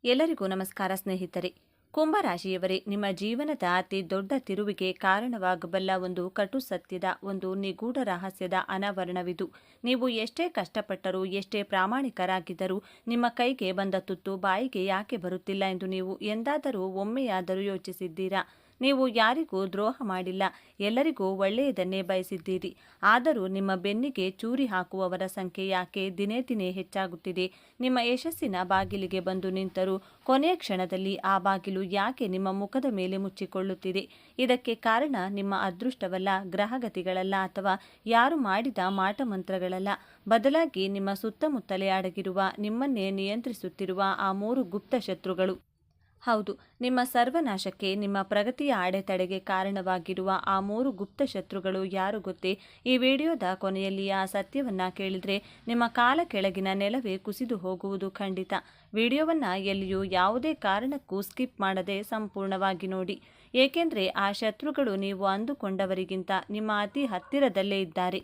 ಎಲ್ಲರಿಗೂ ನಮಸ್ಕಾರ ಸ್ನೇಹಿತರೆ. ಕುಂಭರಾಶಿಯವರೇ, ನಿಮ್ಮ ಜೀವನದ ಅತಿ ದೊಡ್ಡ ತಿರುವಿಗೆ ಕಾರಣವಾಗಬಲ್ಲ ಒಂದು ಕಟು ಸತ್ಯದ, ಒಂದು ನಿಗೂಢ ರಹಸ್ಯದ ಅನಾವರಣವಿದು. ನೀವು ಎಷ್ಟೇ ಕಷ್ಟಪಟ್ಟರೂ, ಎಷ್ಟೇ ಪ್ರಾಮಾಣಿಕರಾಗಿದ್ದರೂ ನಿಮ್ಮ ಕೈಗೆ ಬಂದ ತುತ್ತು ಬಾಯಿಗೆ ಯಾಕೆ ಬರುತ್ತಿಲ್ಲ ಎಂದು ನೀವು ಎಂದಾದರೂ ಒಮ್ಮೆಯಾದರೂ ಯೋಚಿಸಿದ್ದೀರಾ? ನೀವು ಯಾರಿಗೂ ದ್ರೋಹ ಮಾಡಿಲ್ಲ, ಎಲ್ಲರಿಗೂ ಒಳ್ಳೆಯದನ್ನೇ ಬಯಸಿದ್ದೀರಿ. ಆದರೂ ನಿಮ್ಮ ಬೆನ್ನಿಗೆ ಚೂರಿ ಹಾಕುವವರ ಸಂಖ್ಯೆ ಯಾಕೆ ದಿನೇ ದಿನೇ ಹೆಚ್ಚಾಗುತ್ತಿದೆ? ನಿಮ್ಮ ಯಶಸ್ಸಿನ ಬಾಗಿಲಿಗೆ ಬಂದು ನಿಂತರೂ ಕೊನೆಯ ಕ್ಷಣದಲ್ಲಿ ಆ ಬಾಗಿಲು ಯಾಕೆ ನಿಮ್ಮ ಮುಖದ ಮೇಲೆ ಮುಚ್ಚಿಕೊಳ್ಳುತ್ತಿದೆ? ಇದಕ್ಕೆ ಕಾರಣ ನಿಮ್ಮ ಅದೃಷ್ಟವಲ್ಲ, ಗ್ರಹಗತಿಗಳಲ್ಲ, ಅಥವಾ ಯಾರು ಮಾಡಿದ ಮಾಟಮಂತ್ರಗಳಲ್ಲ. ಬದಲಾಗಿ ನಿಮ್ಮ ಸುತ್ತಮುತ್ತಲೇ ಅಡಗಿರುವ, ನಿಮ್ಮನ್ನೇ ನಿಯಂತ್ರಿಸುತ್ತಿರುವ ಆ 3 ಗುಪ್ತ ಶತ್ರುಗಳು. ಹೌದು, ನಿಮ್ಮ ಸರ್ವನಾಶಕ್ಕೆ, ನಿಮ್ಮ ಪ್ರಗತಿಯ ಅಡೆತಡೆಗೆ ಕಾರಣವಾಗಿರುವ ಆ 3 ಗುಪ್ತ ಶತ್ರುಗಳು ಯಾರು ಗೊತ್ತೇ? ಈ ವಿಡಿಯೋದ ಕೊನೆಯಲ್ಲಿ ಆ ಸತ್ಯವನ್ನ ಕೇಳಿದ್ರೆ ನಿಮ್ಮ ಕಾಲ ಕೆಳಗಿನ ನೆಲವೇ ಕುಸಿದು ಹೋಗುವುದು ಖಂಡಿತ. ವಿಡಿಯೋವನ್ನ ಎಲ್ಲಿಯೂ ಯಾವುದೇ ಕಾರಣಕ್ಕೂ ಸ್ಕಿಪ್ ಮಾಡದೆ ಸಂಪೂರ್ಣವಾಗಿ ನೋಡಿ. ಏಕೆಂದ್ರೆ ಆ ಶತ್ರುಗಳು ನೀವು ಅಂದುಕೊಂಡವರಿಗಿಂತ ನಿಮ್ಮ ಅತಿ ಹತ್ತಿರದಲ್ಲೇ ಇದ್ದಾರೆ.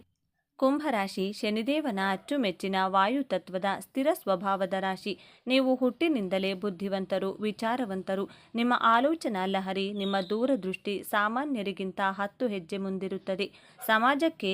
ಕುಂಭರಾಶಿ ಶನಿದೇವನ ಅಚ್ಚುಮೆಚ್ಚಿನ ವಾಯುತತ್ವದ ಸ್ಥಿರ ಸ್ವಭಾವದ ರಾಶಿ. ನೀವು ಹುಟ್ಟಿನಿಂದಲೇ ಬುದ್ಧಿವಂತರು, ವಿಚಾರವಂತರು. ನಿಮ್ಮ ಆಲೋಚನಾ ಲಹರಿ, ನಿಮ್ಮ ದೂರದೃಷ್ಟಿ ಸಾಮಾನ್ಯರಿಗಿಂತ 10 ಹೆಜ್ಜೆ ಮುಂದಿರುತ್ತದೆ. ಸಮಾಜಕ್ಕೆ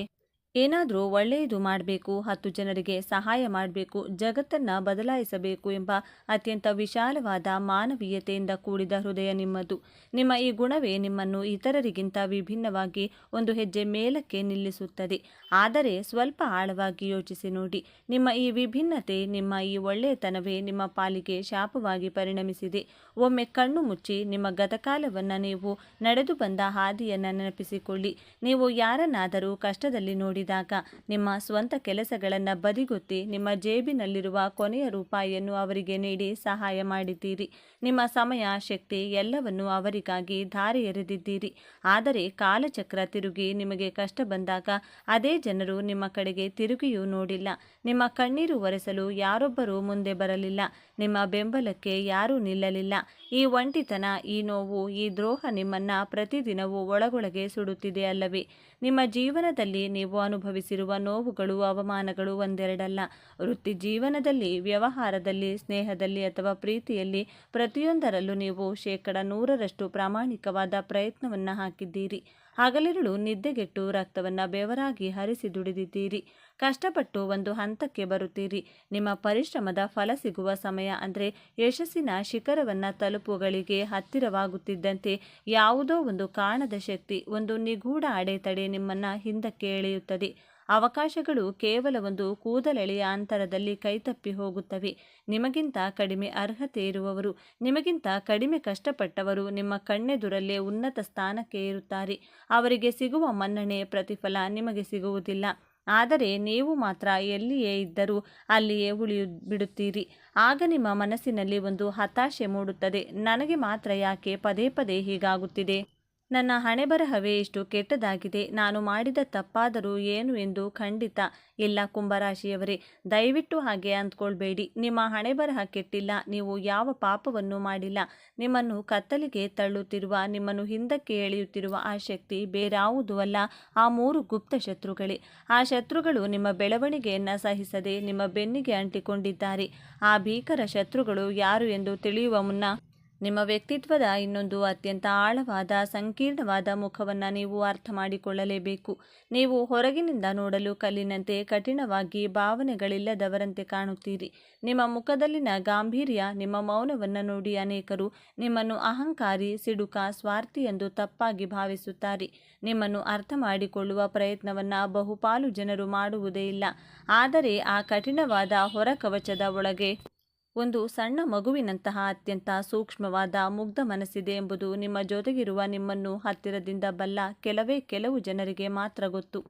ಏನಾದರೂ ಒಳ್ಳೆಯದು ಮಾಡಬೇಕು, 10 ಜನರಿಗೆ ಸಹಾಯ ಮಾಡಬೇಕು, ಜಗತ್ತನ್ನು ಬದಲಾಯಿಸಬೇಕು ಎಂಬ ಅತ್ಯಂತ ವಿಶಾಲವಾದ ಮಾನವೀಯತೆಯಿಂದ ಕೂಡಿದ ಹೃದಯ ನಿಮ್ಮದು. ನಿಮ್ಮ ಈ ಗುಣವೇ ನಿಮ್ಮನ್ನು ಇತರರಿಗಿಂತ ವಿಭಿನ್ನವಾಗಿ ಒಂದು ಹೆಜ್ಜೆ ಮೇಲಕ್ಕೆ ನಿಲ್ಲಿಸುತ್ತದೆ. ಆದರೆ ಸ್ವಲ್ಪ ಆಳವಾಗಿ ಯೋಚಿಸಿ ನೋಡಿ, ನಿಮ್ಮ ಈ ವಿಭಿನ್ನತೆ, ನಿಮ್ಮ ಈ ಒಳ್ಳೆಯತನವೇ ನಿಮ್ಮ ಪಾಲಿಗೆ ಶಾಪವಾಗಿ ಪರಿಣಮಿಸಿದೆ. ಒಮ್ಮೆ ಕಣ್ಣು ಮುಚ್ಚಿ ನಿಮ್ಮ ಗತಕಾಲವನ್ನು, ನೀವು ನಡೆದು ಬಂದ ಹಾದಿಯನ್ನು ನೆನಪಿಸಿಕೊಳ್ಳಿ. ನೀವು ಯಾರನ್ನಾದರೂ ಕಷ್ಟದಲ್ಲಿ ನೋಡಿದಾಗ ನಿಮ್ಮ ಸ್ವಂತ ಕೆಲಸಗಳನ್ನು ಬದಿಗೊತ್ತಿ ನಿಮ್ಮ ಜೇಬಿನಲ್ಲಿರುವ ಕೊನೆಯ ರೂಪಾಯಿಯನ್ನು ಅವರಿಗೆ ನೀಡಿ ಸಹಾಯ ಮಾಡಿದ್ದೀರಿ. ನಿಮ್ಮ ಸಮಯ, ಶಕ್ತಿ ಎಲ್ಲವನ್ನೂ ಅವರಿಗಾಗಿ ಧಾರೆ ಎರೆದಿದ್ದೀರಿ. ಆದರೆ ಕಾಲಚಕ್ರ ತಿರುಗಿ ನಿಮಗೆ ಕಷ್ಟ ಬಂದಾಗ ಅದೇ ಜನರು ನಿಮ್ಮ ಕಡೆಗೆ ತಿರುಗಿಯೂ ನೋಡಿಲ್ಲ. ನಿಮ್ಮ ಕಣ್ಣೀರು ಒರೆಸಲು ಯಾರೊಬ್ಬರೂ ಮುಂದೆ ಬರಲಿಲ್ಲ. ನಿಮ್ಮ ಬೆಂಬಲಕ್ಕೆ ಯಾರೂ ನಿಲ್ಲಲಿಲ್ಲ. ಈ ಒಂಟಿತನ, ಈ ನೋವು, ಈ ದ್ರೋಹ ನಿಮ್ಮನ್ನ ಪ್ರತಿದಿನವೂ ಒಳಗೊಳಗೆ ಸುಡುತ್ತಿದೆ ಅಲ್ಲವೇ? ನಿಮ್ಮ ಜೀವನದಲ್ಲಿ ನೀವು ಅನುಭವಿಸಿರುವ ನೋವುಗಳು, ಅವಮಾನಗಳು ಒಂದೆರಡಲ್ಲ. ವೃತ್ತಿ ಜೀವನದಲ್ಲಿ, ವ್ಯವಹಾರದಲ್ಲಿ, ಸ್ನೇಹದಲ್ಲಿ ಅಥವಾ ಪ್ರೀತಿಯಲ್ಲಿ ಪ್ರತಿಯೊಂದರಲ್ಲೂ ನೀವು 100% ಪ್ರಾಮಾಣಿಕವಾದ ಪ್ರಯತ್ನವನ್ನು ಹಾಕಿದ್ದೀರಿ. ಹಗಲಿರುಳು ನಿದ್ದೆಗೆಟ್ಟು ರಕ್ತವನ್ನು ಬೆವರಾಗಿ ಹರಿಸಿ ದುಡಿದಿದ್ದೀರಿ. ಕಷ್ಟಪಟ್ಟು ಒಂದು ಹಂತಕ್ಕೆ ಬರುತ್ತೀರಿ. ನಿಮ್ಮ ಪರಿಶ್ರಮದ ಫಲ ಸಿಗುವ ಸಮಯ, ಅಂದರೆ ಯಶಸ್ಸಿನ ಶಿಖರವನ್ನು ತಲುಪುಗಳಿಗೆ ಹತ್ತಿರವಾಗುತ್ತಿದ್ದಂತೆ ಯಾವುದೋ ಒಂದು ಕಾಣದ ಶಕ್ತಿ, ಒಂದು ನಿಗೂಢ ಅಡೆತಡೆ ನಿಮ್ಮನ್ನು ಹಿಂದಕ್ಕೆ ಎಳೆಯುತ್ತದೆ. ಅವಕಾಶಗಳು ಕೇವಲ ಒಂದು ಕೂದಲೆಳೆಯ ಅಂತರದಲ್ಲಿ ಕೈತಪ್ಪಿ ಹೋಗುತ್ತವೆ. ನಿಮಗಿಂತ ಕಡಿಮೆ ಅರ್ಹತೆ ಇರುವವರು, ನಿಮಗಿಂತ ಕಡಿಮೆ ಕಷ್ಟಪಟ್ಟವರು ನಿಮ್ಮ ಕಣ್ಣೆದುರಲ್ಲೇ ಉನ್ನತ ಸ್ಥಾನಕ್ಕೆ ಏರುತ್ತಾರೆ. ಅವರಿಗೆ ಸಿಗುವ ಮನ್ನಣೆ, ಪ್ರತಿಫಲ ನಿಮಗೆ ಸಿಗುವುದಿಲ್ಲ. ಆದರೆ ನೀವು ಮಾತ್ರ ಎಲ್ಲಿಯೇ ಇದ್ದರೂ ಅಲ್ಲಿಯೇ ಬಿಡುತ್ತೀರಿ. ಆಗ ನಿಮ್ಮ ಮನಸ್ಸಿನಲ್ಲಿ ಒಂದು ಹತಾಶೆ ಮೂಡುತ್ತದೆ. ನನಗೆ ಮಾತ್ರ ಯಾಕೆ ಪದೇ ಪದೇ ಹೀಗಾಗುತ್ತಿದೆ? ನನ್ನ ಹಣೆಬರಹವೇ ಇಷ್ಟು ಕೆಟ್ಟದಾಗಿದೆ. ನಾನು ಮಾಡಿದ ತಪ್ಪಾದರೂ ಏನು ಎಂದು? ಖಂಡಿತ ಇಲ್ಲ ಕುಂಭರಾಶಿಯವರೇ, ದಯವಿಟ್ಟು ಹಾಗೆ ಅಂದ್ಕೊಳ್ಬೇಡಿ. ನಿಮ್ಮ ಹಣೆಬರಹ ಕೆಟ್ಟಿಲ್ಲ. ನೀವು ಯಾವ ಪಾಪವನ್ನೂ ಮಾಡಿಲ್ಲ. ನಿಮ್ಮನ್ನು ಕತ್ತಲಿಗೆ ತಳ್ಳುತ್ತಿರುವ, ನಿಮ್ಮನ್ನು ಹಿಂದಕ್ಕೆ ಎಳೆಯುತ್ತಿರುವ ಆ ಶಕ್ತಿ ಬೇರಾವುದೂ ಅಲ್ಲ, ಆ 3 ಗುಪ್ತ ಶತ್ರುಗಳೇ. ಆ ಶತ್ರುಗಳು ನಿಮ್ಮ ಬೆಳವಣಿಗೆಯನ್ನು ಸಹಿಸದೆ ನಿಮ್ಮ ಬೆನ್ನಿಗೆ ಅಂಟಿಕೊಂಡಿದ್ದಾರೆ. ಆ ಭೀಕರ ಶತ್ರುಗಳು ಯಾರು ಎಂದು ತಿಳಿಯುವ ಮುನ್ನ ನಿಮ್ಮ ವ್ಯಕ್ತಿತ್ವದ ಇನ್ನೊಂದು ಅತ್ಯಂತ ಆಳವಾದ, ಸಂಕೀರ್ಣವಾದ ಮುಖವನ್ನು ನೀವು ಅರ್ಥ ಮಾಡಿಕೊಳ್ಳಲೇಬೇಕು. ನೀವು ಹೊರಗಿನಿಂದ ನೋಡಲು ಕಲ್ಲಿನಂತೆ, ಕಠಿಣವಾಗಿ, ಭಾವನೆಗಳಿಲ್ಲದವರಂತೆ ಕಾಣುತ್ತೀರಿ. ನಿಮ್ಮ ಮುಖದಲ್ಲಿನ ಗಾಂಭೀರ್ಯ, ನಿಮ್ಮ ಮೌನವನ್ನು ನೋಡಿ ಅನೇಕರು ನಿಮ್ಮನ್ನು ಅಹಂಕಾರಿ, ಸಿಡುಕ, ಸ್ವಾರ್ಥಿ ಎಂದು ತಪ್ಪಾಗಿ ಭಾವಿಸುತ್ತಾರೆ. ನಿಮ್ಮನ್ನು ಅರ್ಥ ಮಾಡಿಕೊಳ್ಳುವ ಪ್ರಯತ್ನವನ್ನು ಬಹುಪಾಲು ಜನರು ಮಾಡುವುದೇ ಇಲ್ಲ. ಆದರೆ ಆ ಕಠಿಣವಾದ ಹೊರಕವಚದ ಒಳಗೆ ಒಂದು ಸಣ್ಣ ಮಗುವಿನಂತಹ ಅತ್ಯಂತ ಸೂಕ್ಷ್ಮವಾದ, ಮುಗ್ಧ ಮನಸ್ಸಿದೆ ಎಂಬುದು ನಿಮ್ಮ ಜೊತೆಗಿರುವ, ನಿಮ್ಮನ್ನು ಹತ್ತಿರದಿಂದ ಬಲ್ಲ ಕೆಲವು ಜನರಿಗೆ ಮಾತ್ರ ಗೊತ್ತು.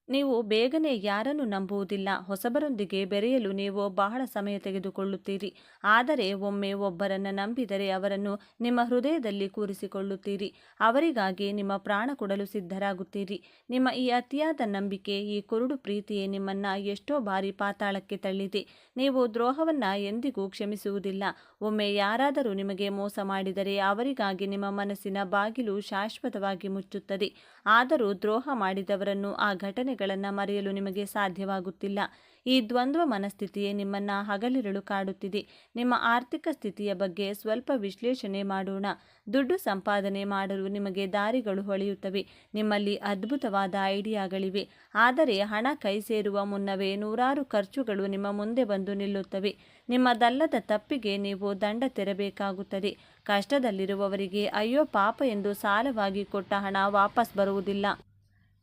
ನೀವು ಬೇಗನೆ ಯಾರನ್ನು ನಂಬುವುದಿಲ್ಲ. ಹೊಸಬರೊಂದಿಗೆ ಬೆರೆಯಲು ನೀವು ಬಹಳ ಸಮಯ ತೆಗೆದುಕೊಳ್ಳುತ್ತೀರಿ. ಆದರೆ ಒಮ್ಮೆ ಒಬ್ಬರನ್ನು ನಂಬಿದರೆ ಅವರನ್ನು ನಿಮ್ಮ ಹೃದಯದಲ್ಲಿ ಕೂರಿಸಿಕೊಳ್ಳುತ್ತೀರಿ. ಅವರಿಗಾಗಿ ನಿಮ್ಮ ಪ್ರಾಣ ಕೊಡಲು ಸಿದ್ಧರಾಗುತ್ತೀರಿ. ನಿಮ್ಮ ಈ ಅತಿಯಾದ ನಂಬಿಕೆ, ಈ ಕುರುಡು ಪ್ರೀತಿಯೇ ನಿಮ್ಮನ್ನು ಎಷ್ಟೋ ಬಾರಿ ಪಾತಾಳಕ್ಕೆ ತಳ್ಳಿದೆ. ನೀವು ದ್ರೋಹವನ್ನು ಎಂದಿಗೂ ಕ್ಷಮಿಸುವುದಿಲ್ಲ. ಒಮ್ಮೆ ಯಾರಾದರೂ ನಿಮಗೆ ಮೋಸ ಮಾಡಿದರೆ ಅವರಿಗಾಗಿ ನಿಮ್ಮ ಮನಸ್ಸಿನ ಬಾಗಿಲು ಶಾಶ್ವತವಾಗಿ ಮುಚ್ಚುತ್ತದೆ. ಆದರೂ ದ್ರೋಹ ಮಾಡಿದವರನ್ನು, ಆ ಘಟನೆಗಳ ವಿಷಯಗಳನ್ನು ಮರೆಯಲು ನಿಮಗೆ ಸಾಧ್ಯವಾಗುತ್ತಿಲ್ಲ. ಈ ದ್ವಂದ್ವ ಮನಸ್ಥಿತಿಯೇ ನಿಮ್ಮನ್ನು ಹಗಲಿರುಳು ಕಾಡುತ್ತಿದೆ. ನಿಮ್ಮ ಆರ್ಥಿಕ ಸ್ಥಿತಿಯ ಬಗ್ಗೆ ಸ್ವಲ್ಪ ವಿಶ್ಲೇಷಣೆ ಮಾಡೋಣ. ದುಡ್ಡು ಸಂಪಾದನೆ ಮಾಡಲು ನಿಮಗೆ ದಾರಿಗಳು ಹೊಳೆಯುತ್ತವೆ. ನಿಮ್ಮಲ್ಲಿ ಅದ್ಭುತವಾದ ಐಡಿಯಾಗಳಿವೆ. ಆದರೆ ಹಣ ಕೈ ಸೇರುವ ಮುನ್ನವೇ ನೂರಾರು ಖರ್ಚುಗಳು ನಿಮ್ಮ ಮುಂದೆ ಬಂದು ನಿಲ್ಲುತ್ತವೆ. ನಿಮ್ಮದಲ್ಲದ ತಪ್ಪಿಗೆ ನೀವು ದಂಡ ತೆರಬೇಕಾಗುತ್ತದೆ. ಕಷ್ಟದಲ್ಲಿರುವವರಿಗೆ ಅಯ್ಯೋ ಪಾಪ ಎಂದು ಸಾಲವಾಗಿ ಕೊಟ್ಟ ಹಣ ವಾಪಸ್ ಬರುವುದಿಲ್ಲ.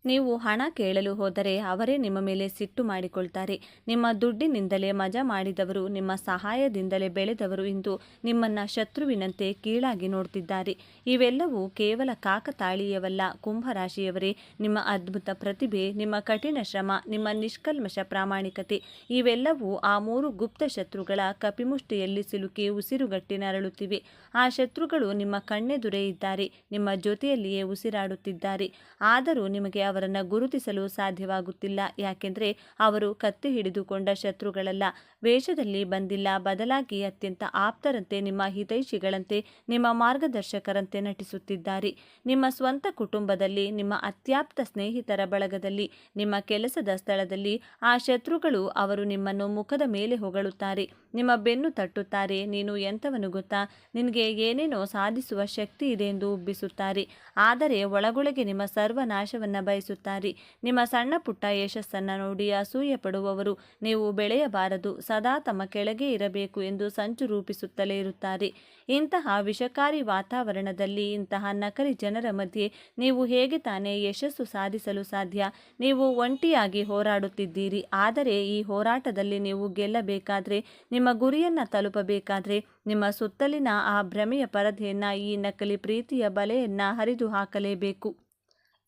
ನೀವು ಹಣ ಕೇಳಲು ಹೋದರೆ ಅವರೇ ನಿಮ್ಮ ಮೇಲೆ ಸಿಟ್ಟು ಮಾಡಿಕೊಳ್ತಾರೆ. ನಿಮ್ಮ ದುಡ್ಡಿನಿಂದಲೇ ಮಜಾ ಮಾಡಿದವರು, ನಿಮ್ಮ ಸಹಾಯದಿಂದಲೇ ಬೆಳೆದವರು ಇಂದು ನಿಮ್ಮನ್ನು ಶತ್ರುವಿನಂತೆ ಕೀಳಾಗಿ ನೋಡ್ತಿದ್ದಾರೆ. ಇವೆಲ್ಲವೂ ಕೇವಲ ಕಾಕತಾಳೀಯವಲ್ಲ. ಕುಂಭರಾಶಿಯವರೇ, ನಿಮ್ಮ ಅದ್ಭುತ ಪ್ರತಿಭೆ, ನಿಮ್ಮ ಕಠಿಣ ಶ್ರಮ, ನಿಮ್ಮ ನಿಷ್ಕಲ್ಮಶ ಪ್ರಾಮಾಣಿಕತೆ ಇವೆಲ್ಲವೂ ಆ 3 ಗುಪ್ತ ಶತ್ರುಗಳ ಕಪಿಮುಷ್ಟಿಯಲ್ಲಿ ಸಿಲುಕಿ ಉಸಿರುಗಟ್ಟಿ ನರಳುತ್ತಿವೆ. ಆ ಶತ್ರುಗಳು ನಿಮ್ಮ ಕಣ್ಣೆದುರೇ ಇದ್ದಾರೆ, ನಿಮ್ಮ ಜೊತೆಯಲ್ಲಿಯೇ ಉಸಿರಾಡುತ್ತಿದ್ದಾರೆ. ಆದರೂ ನಿಮಗೆ ಅವರನ್ನು ಗುರುತಿಸಲು ಸಾಧ್ಯವಾಗುತ್ತಿಲ್ಲ. ಯಾಕೆಂದರೆ ಅವರು ಕತ್ತಿ ಹಿಡಿದುಕೊಂಡ ಶತ್ರುಗಳಲ್ಲ, ವೇಷದಲ್ಲಿ ಬಂದಿಲ್ಲ. ಬದಲಾಗಿ ಅತ್ಯಂತ ಆಪ್ತರಂತೆ, ನಿಮ್ಮ ಹಿತೈಷಿಗಳಂತೆ, ನಿಮ್ಮ ಮಾರ್ಗದರ್ಶಕರಂತೆ ನಟಿಸುತ್ತಿದ್ದಾರೆ. ನಿಮ್ಮ ಸ್ವಂತ ಕುಟುಂಬದಲ್ಲಿ, ನಿಮ್ಮ ಅತ್ಯಾಪ್ತ ಸ್ನೇಹಿತರ ಬಳಗದಲ್ಲಿ, ನಿಮ್ಮ ಕೆಲಸದ ಸ್ಥಳದಲ್ಲಿ ಆ ಶತ್ರುಗಳು ಅವರು ನಿಮ್ಮನ್ನು ಮುಖದ ಮೇಲೆ ಹೊಗಳುತ್ತಾರೆ, ನಿಮ್ಮ ಬೆನ್ನು ತಟ್ಟುತ್ತಾರೆ. ನೀನು ಎಂಥವನು ಗೊತ್ತಾ, ನಿನಗೆ ಏನೇನೋ ಸಾಧಿಸುವ ಶಕ್ತಿ ಇದೆ ಎಂದು ಉಬ್ಬಿಸುತ್ತಾರೆ. ಆದರೆ ಒಳಗೊಳಗೆ ನಿಮ್ಮ ಸರ್ವನಾಶವನ್ನು ಬಯಸುತ್ತಾರೆ. ನಿಮ್ಮ ಸಣ್ಣ ಪುಟ್ಟ ಯಶಸ್ಸನ್ನು ನೋಡಿ ಅಸೂಯೆ ಪಡುವವರು ನೀವು ಬೆಳೆಯಬಾರದು, ಸದಾ ತಮ್ಮ ಕೆಳಗೆ ಇರಬೇಕು ಎಂದು ಸಂಚು ರೂಪಿಸುತ್ತಲೇ ಇರುತ್ತಾರೆ. ಇಂತಹ ವಿಷಕಾರಿ ವಾತಾವರಣದಲ್ಲಿ, ಇಂತಹ ನಕಲಿ ಜನರ ಮಧ್ಯೆ ನೀವು ಹೇಗೆ ತಾನೇ ಯಶಸ್ಸು ಸಾಧಿಸಲು ಸಾಧ್ಯ? ನೀವು ಒಂಟಿಯಾಗಿ ಹೋರಾಡುತ್ತಿದ್ದೀರಿ. ಆದರೆ ಈ ಹೋರಾಟದಲ್ಲಿ ನೀವು ಗೆಲ್ಲಬೇಕಾದ್ರೆ, ನಿಮ್ಮ ಗುರಿಯನ್ನು ತಲುಪಬೇಕಾದ್ರೆ, ನಿಮ್ಮ ಸುತ್ತಲಿನ ಆ ಭ್ರಮೆಯ ಪರದೆಯನ್ನು, ಈ ನಕಲಿ ಪ್ರೀತಿಯ ಬಲೆಯನ್ನು ಹರಿದು ಹಾಕಲೇಬೇಕು.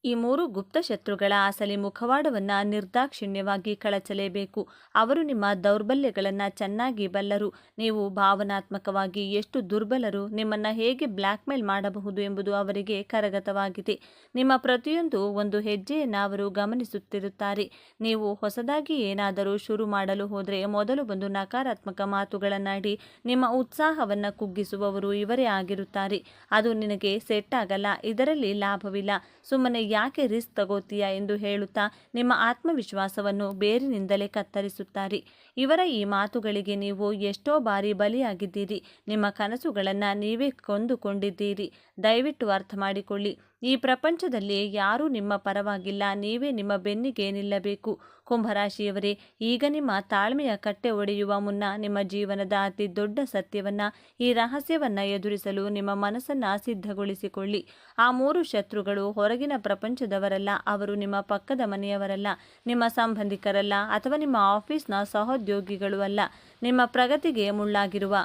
ಈ 3 ಗುಪ್ತ ಶತ್ರುಗಳ ಅಸಲಿ ಮುಖವಾಡವನ್ನು ನಿರ್ದಾಕ್ಷಿಣ್ಯವಾಗಿ ಕಳಚಲೇಬೇಕು. ಅವರು ನಿಮ್ಮ ದೌರ್ಬಲ್ಯಗಳನ್ನು ಚೆನ್ನಾಗಿ ಬಲ್ಲರು. ನೀವು ಭಾವನಾತ್ಮಕವಾಗಿ ಎಷ್ಟು ದುರ್ಬಲರು, ನಿಮ್ಮನ್ನು ಹೇಗೆ ಬ್ಲ್ಯಾಕ್ಮೇಲ್ ಮಾಡಬಹುದು ಎಂಬುದು ಅವರಿಗೆ ಕರಗತವಾಗಿದೆ. ನಿಮ್ಮ ಪ್ರತಿಯೊಂದು ಒಂದು ಹೆಜ್ಜೆಯನ್ನು ಅವರು ಗಮನಿಸುತ್ತಿರುತ್ತಾರೆ. ನೀವು ಹೊಸದಾಗಿ ಏನಾದರೂ ಶುರು ಮಾಡಲು ಹೋದರೆ ಮೊದಲು ಒಂದು ನಕಾರಾತ್ಮಕ ಮಾತುಗಳನ್ನಾಡಿ ನಿಮ್ಮ ಉತ್ಸಾಹವನ್ನು ಕುಗ್ಗಿಸುವವರು ಇವರೇ ಆಗಿರುತ್ತಾರೆ. ಅದು ನಿನಗೆ ಸೆಟ್ ಆಗಲ್ಲ, ಇದರಲ್ಲಿ ಲಾಭವಿಲ್ಲ, ಸುಮ್ಮನೆ ಯಾಕೆ ರಿಸ್ಕ್ ತಗೋತೀಯಾ ಎಂದು ಹೇಳುತ್ತಾ ನಿಮ್ಮ ಆತ್ಮವಿಶ್ವಾಸವನ್ನು ಬೇರಿನಿಂದಲೇ ಕತ್ತರಿಸುತ್ತಾರೆ. ಇವರ ಈ ಮಾತುಗಳಿಗೆ ನೀವು ಎಷ್ಟೋ ಬಾರಿ ಬಲಿಯಾಗಿದ್ದೀರಿ. ನಿಮ್ಮ ಕನಸುಗಳನ್ನು ನೀವೇ ಕೊಂದುಕೊಂಡಿದ್ದೀರಿ. ದಯವಿಟ್ಟು ಅರ್ಥ ಮಾಡಿಕೊಳ್ಳಿ, ಈ ಪ್ರಪಂಚದಲ್ಲಿ ಯಾರೂ ನಿಮ್ಮ ಪರವಾಗಿಲ್ಲ, ನೀವೇ ನಿಮ್ಮ ಬೆನ್ನಿಗೆ ನಿಲ್ಲಬೇಕು. ಕುಂಭರಾಶಿಯವರೇ, ಈಗ ನಿಮ್ಮ ತಾಳ್ಮೆಯ ಕಟ್ಟೆ ಒಡೆಯುವ ಮುನ್ನ ನಿಮ್ಮ ಜೀವನದ ಅತಿ ದೊಡ್ಡ ಸತ್ಯವನ್ನು, ಈ ರಹಸ್ಯವನ್ನು ಎದುರಿಸಲು ನಿಮ್ಮ ಮನಸ್ಸನ್ನು ಸಿದ್ಧಗೊಳಿಸಿಕೊಳ್ಳಿ. ಆ 3 ಶತ್ರುಗಳು ಹೊರಗಿನ ಪ್ರಪಂಚದವರಲ್ಲ, ಅವರು ನಿಮ್ಮ ಪಕ್ಕದ ಮನೆಯವರಲ್ಲ, ನಿಮ್ಮ ಸಂಬಂಧಿಕರಲ್ಲ, ಅಥವಾ ನಿಮ್ಮ ಆಫೀಸ್ನ ಸಹೋದ್ಯೋಗಿಗಳು ಅಲ್ಲ. ನಿಮ್ಮ ಪ್ರಗತಿಗೆ ಮುಳ್ಳಾಗಿರುವ,